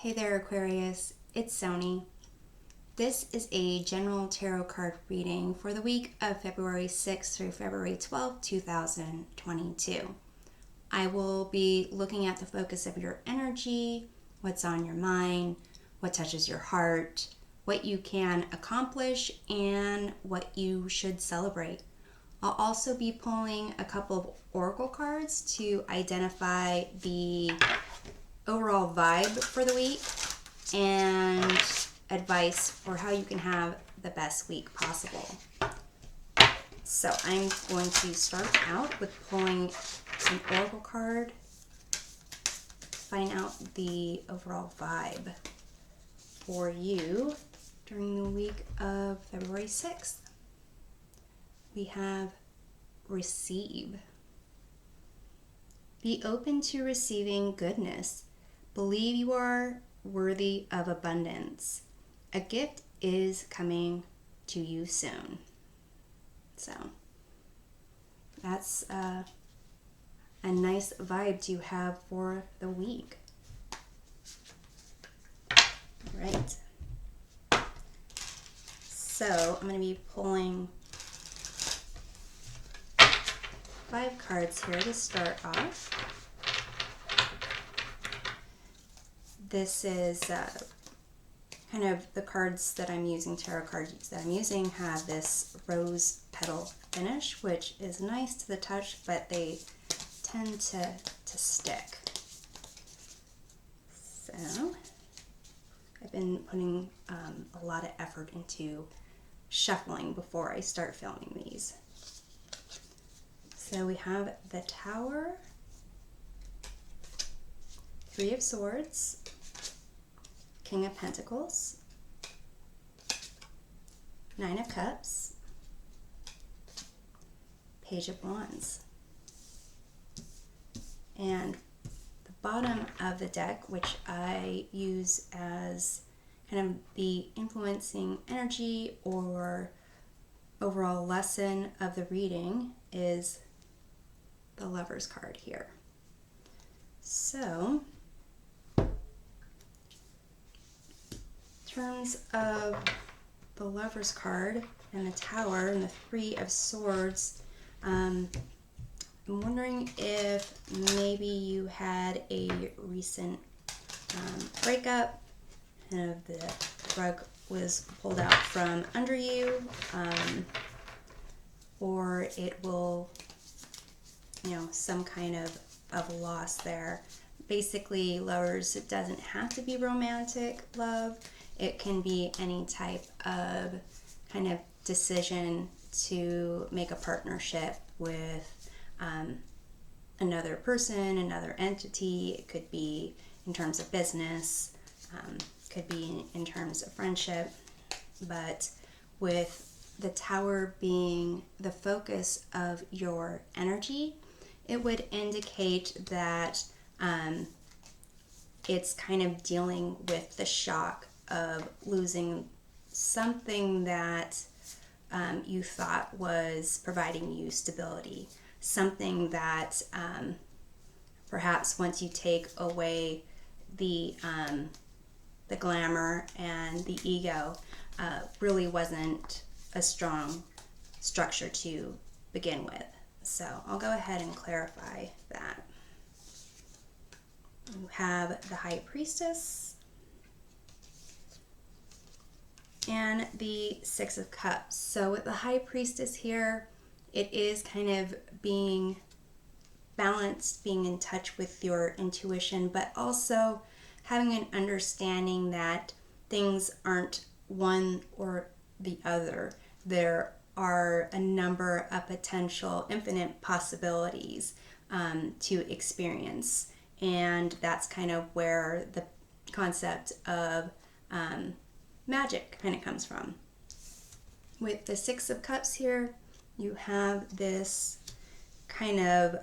Hey there, Aquarius. It's Sony. This is a general tarot card reading for the week of February 6th through February 12th, 2022. I will be looking at the focus of your energy, what's on your mind, what touches your heart, what you can accomplish, and what you should celebrate. I'll also be pulling a couple of oracle cards to identify the overall vibe for the week and advice for how you can have the best week possible. So I'm going to start out with pulling an oracle card, find out the overall vibe for you during the week of February 6th. We have receive. Be open to receiving goodness. Believe you are worthy of abundance. A gift is coming to you soon. So that's a nice vibe to have for the week. Right. So I'm going to be pulling 5 cards here to start off. This is kind of the cards that I'm using, tarot cards that I'm using, have this rose petal finish, which is nice to the touch, but they tend to stick. So I've been putting a lot of effort into shuffling before I start filming these. So we have the Tower, 3 of Swords, King of Pentacles, 9 of Cups, Page of Wands. And the bottom of the deck, which I use as kind of the influencing energy or overall lesson of the reading, is the Lover's card here. So in terms of the Lover's card and the Tower and the 3 of Swords, I'm wondering if maybe you had a recent breakup, and the rug was pulled out from under you, or it will, some kind of loss there. Basically, lovers, it doesn't have to be romantic love. It can be any type of kind of decision to make a partnership with another person, another entity. It could be in terms of business, could be in terms of friendship. But with the Tower being the focus of your energy, it would indicate that it's kind of dealing with the shock of losing something that you thought was providing you stability, something that perhaps once you take away the glamour and the ego, really wasn't a strong structure to begin with. So I'll go ahead and clarify that. You have the High Priestess and the 6 of Cups. So with the High Priestess here, it is kind of being balanced, being in touch with your intuition, but also having an understanding that things aren't one or the other. There are a number of potential infinite possibilities to experience, and that's kind of where the concept of magic kind of comes from. With the 6 of Cups here, you have this kind of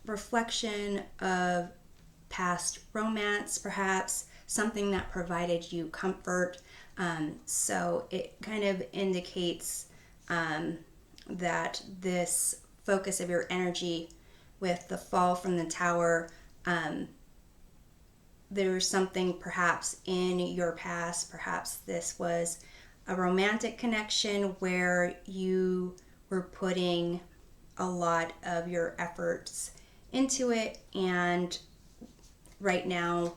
reflection of past romance, perhaps something that provided you comfort. So it kind of indicates that this focus of your energy with the fall from the Tower there's something perhaps in your past, perhaps this was a romantic connection where you were putting a lot of your efforts into it, and right now,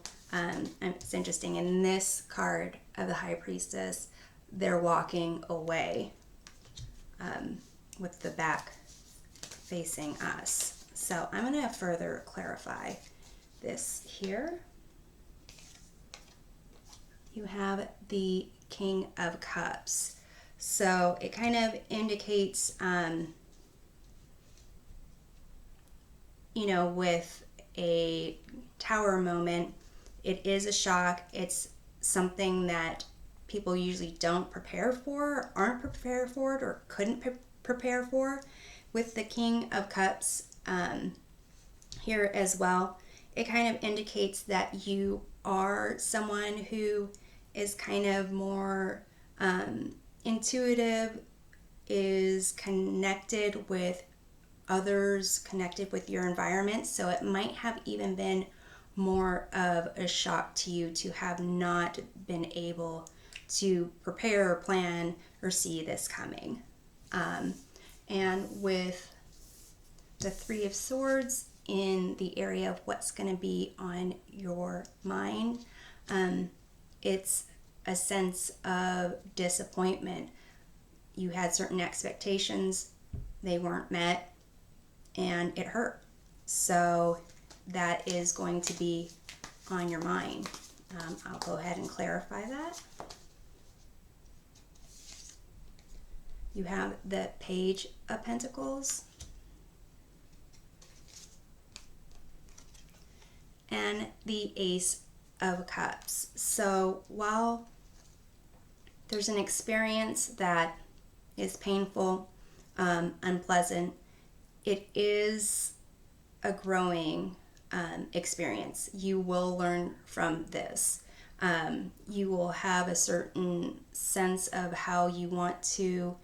it's interesting, in this card of the High Priestess, they're walking away with the back facing us. So I'm going to further clarify this here. You have the King of Cups. So it kind of indicates, with a tower moment, it is a shock. It's something that people usually don't prepare for, aren't prepared for it, or couldn't prepare for. With the King of Cups here as well, it kind of indicates that you are someone who is kind of more intuitive, is connected with others, connected with your environment. So it might have even been more of a shock to you to have not been able to prepare or plan or see this coming. And with the Three of Swords in the area of what's going to be on your mind, it's a sense of disappointment. You had certain expectations, they weren't met, and it hurt. So that is going to be on your mind. I'll go ahead and clarify that. You have the Page of Pentacles and the Ace of Cups. So while there's an experience that is painful, unpleasant, it is a growing experience. You will learn from this. You will have a certain sense of how you want to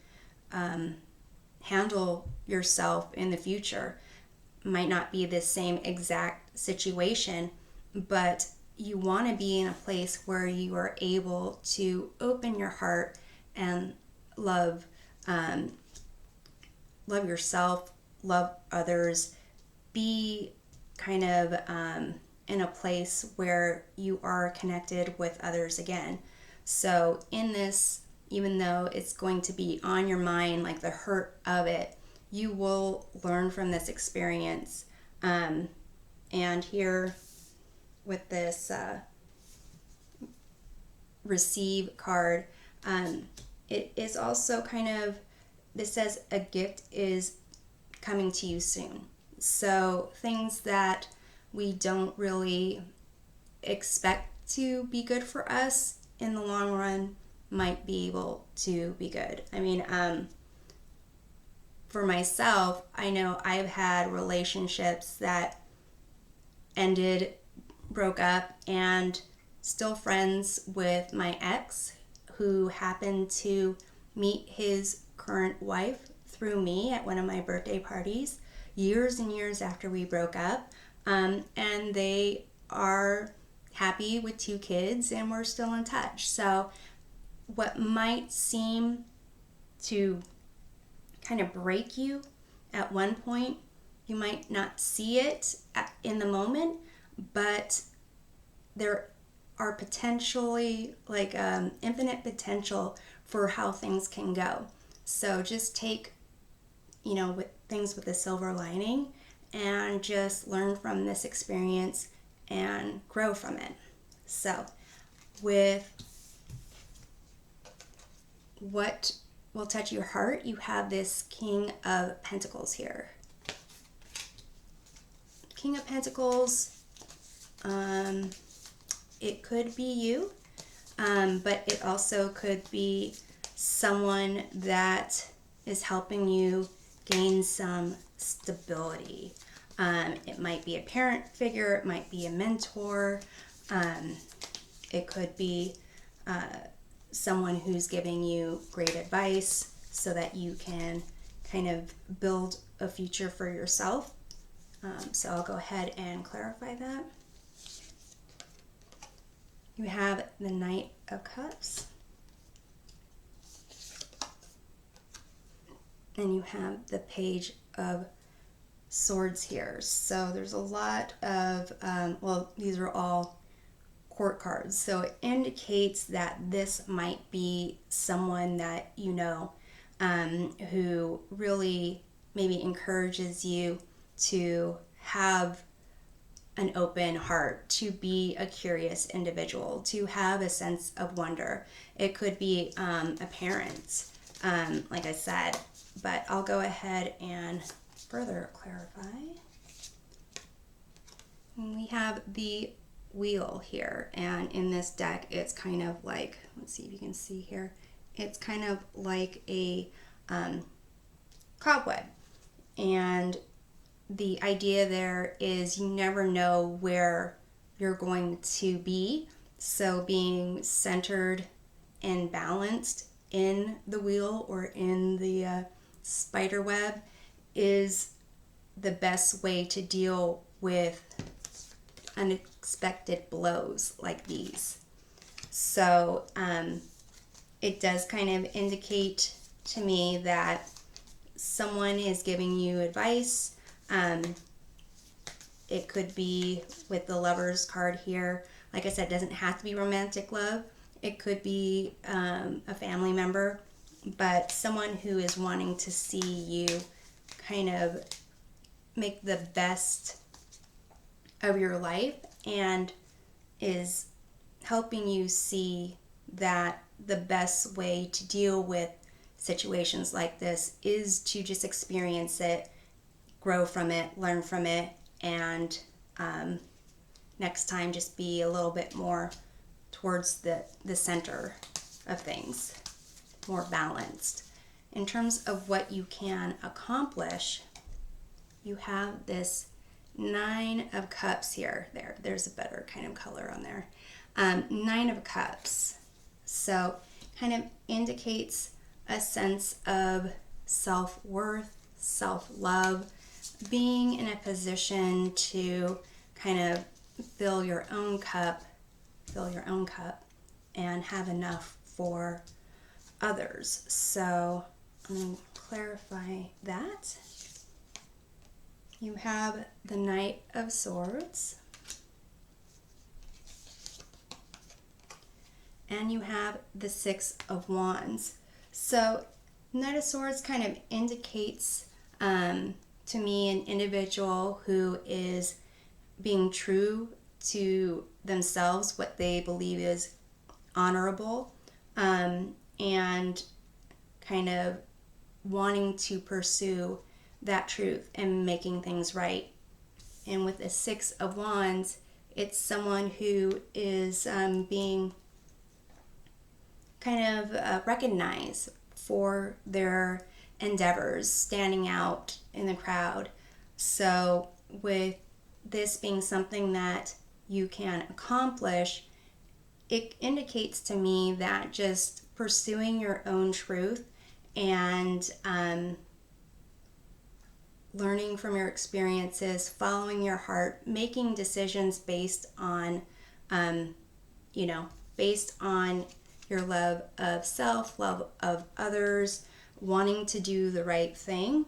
handle yourself in the future. Might not be the same exact situation, but you want to be in a place where you are able to open your heart and love yourself, love others, be kind of in a place where you are connected with others again. So in this, even though it's going to be on your mind, like the hurt of it, you will learn from this experience. And here with this receive card, it is also kind of, this says a gift is coming to you soon. So things that we don't really expect to be good for us in the long run might be able to be good. I mean, for myself, I know I've had relationships that ended, broke up, and still friends with my ex, who happened to meet his current wife through me at one of my birthday parties years and years after we broke up, and they are happy with 2 kids and we're still in touch. So what might seem to kind of break you at one point, you might not see it in the moment, but there are potentially like infinite potential for how things can go. So just take, with things with a silver lining and just learn from this experience and grow from it. So with what will touch your heart, you have this King of Pentacles here. King of Pentacles, it could be you, but it also could be someone that is helping you gain some stability. It might be a parent figure, it might be a mentor, it could be someone who's giving you great advice so that you can kind of build a future for yourself. So I'll go ahead and clarify that. You have the Knight of Cups. And you have the Page of Swords here. So there's a lot of, well, these are all court cards. So it indicates that this might be someone that you know, who really maybe encourages you to have an open heart, to be a curious individual, to have a sense of wonder. It could be a parent, like I said, but I'll go ahead and further clarify. We have the Wheel here, and in this deck it's kind of like, let's see if you can see here, it's kind of like a cobweb, and the idea there is you never know where you're going to be, so being centered and balanced in the wheel or in the spider web is the best way to deal with unexpected blows like these. So it does kind of indicate to me that someone is giving you advice. It could be with the Lovers card here. Like I said, it doesn't have to be romantic love. It could be a family member, but someone who is wanting to see you kind of make the best of your life and is helping you see that the best way to deal with situations like this is to just experience it, grow from it, learn from it, and next time just be a little bit more towards the center of things, more balanced. In terms of what you can accomplish, you have this Nine of Cups here. There's a better kind of color on there. Nine of Cups. So kind of indicates a sense of self-worth, self-love, being in a position to kind of fill your own cup, and have enough for others. So I'm going to clarify that. You have the Knight of Swords, and you have the Six of Wands. So Knight of Swords kind of indicates to me an individual who is being true to themselves, what they believe is honorable, and kind of wanting to pursue that truth and making things right. And with the Six of Wands, it's someone who is being kind of recognized for their endeavors, standing out in the crowd. So with this being something that you can accomplish, it indicates to me that just pursuing your own truth and learning from your experiences, following your heart, making decisions based on, based on your love of self, love of others, wanting to do the right thing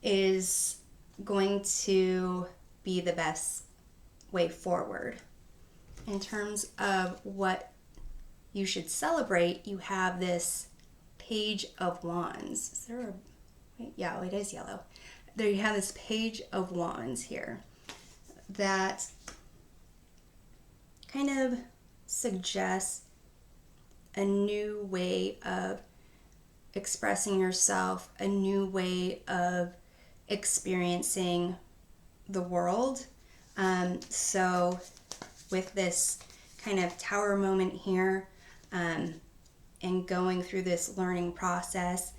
is going to be the best way forward. In terms of what you should celebrate, you have this Page of Wands. Is there a... Yeah, it is yellow. There you have this Page of Wands here that kind of suggests a new way of expressing yourself, a new way of experiencing the world. So with this kind of tower moment here, and going through this learning process,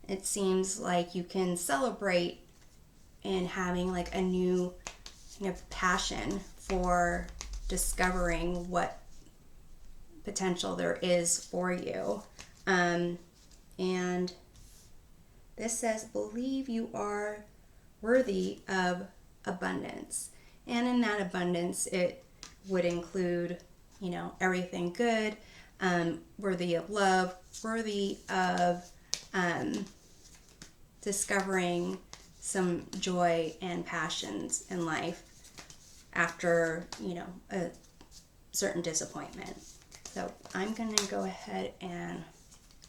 it seems like you can celebrate and having like a new kind of passion for discovering what potential there is for you. And this says, believe you are worthy of abundance. And in that abundance, it would include everything good, worthy of love, worthy of discovering some joy and passions in life after, a certain disappointment. So I'm going to go ahead and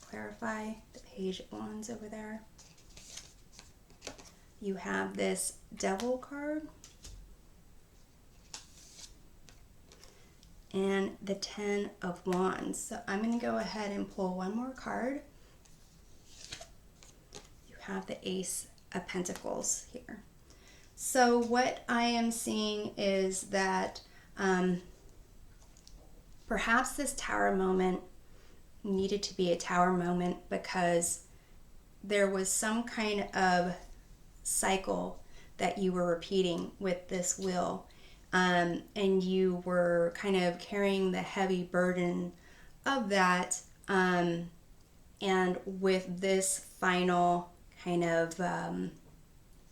clarify the Page of Wands over there. You have this Devil card and the Ten of Wands. So I'm going to go ahead and pull one more card. You have the Ace of Pentacles here. So what I am seeing is that perhaps this Tower moment needed to be a Tower moment because there was some kind of cycle that you were repeating with this wheel, and you were kind of carrying the heavy burden of that, and with this final kind of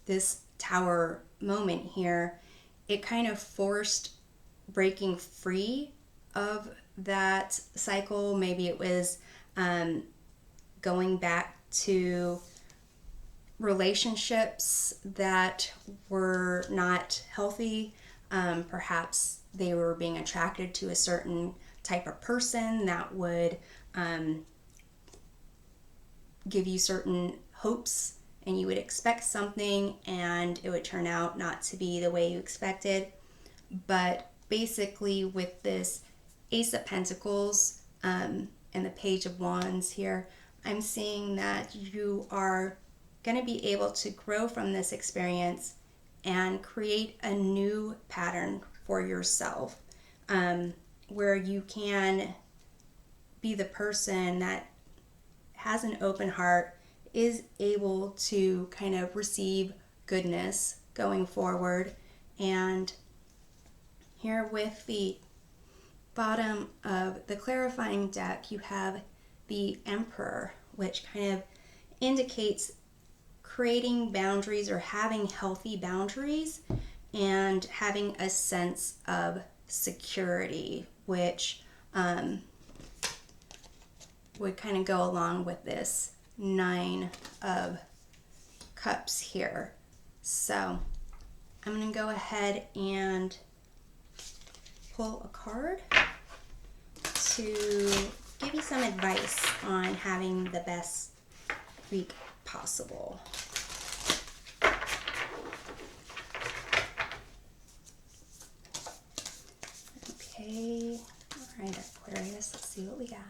this Tower moment here, it kind of forced breaking free of that cycle. Maybe it was going back to relationships that were not healthy. Perhaps they were being attracted to a certain type of person that would give you certain hopes, and you would expect something and it would turn out not to be the way you expected. But basically with this Ace of Pentacles and the Page of Wands here, I'm seeing that you are going to be able to grow from this experience and create a new pattern for yourself, where you can be the person that has an open heart, is able to kind of receive goodness going forward. And here with the bottom of the clarifying deck, you have the Emperor, which kind of indicates creating boundaries or having healthy boundaries and having a sense of security, which would kind of go along with this Nine of Cups here. So I'm going to go ahead and pull a card to give you some advice on having the best week possible. Okay, all right, Aquarius, let's see what we got.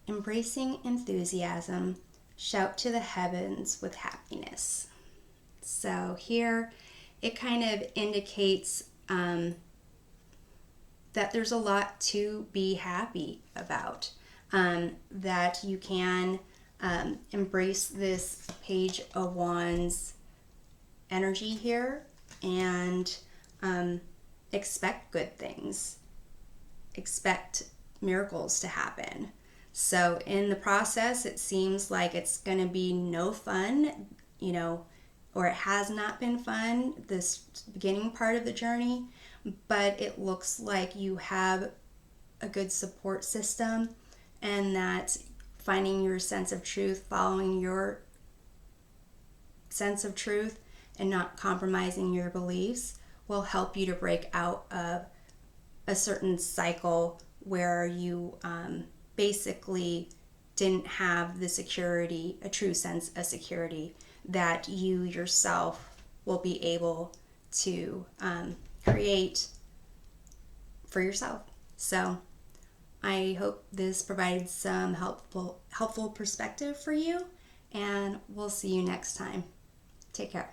Embracing enthusiasm, shout to the heavens with happiness. So here it kind of indicates that there's a lot to be happy about, that you can embrace this Page of Wands energy here and expect good things, expect miracles to happen. So in the process, it seems like it's going to be no fun, or it has not been fun, this beginning part of the journey, but it looks like you have a good support system, and that finding your sense of truth, following your sense of truth, and not compromising your beliefs will help you to break out of a certain cycle where you basically didn't have the security, a true sense of security that you yourself will be able to create for yourself. So I hope this provides some helpful perspective for you, and we'll see you next time. Take care.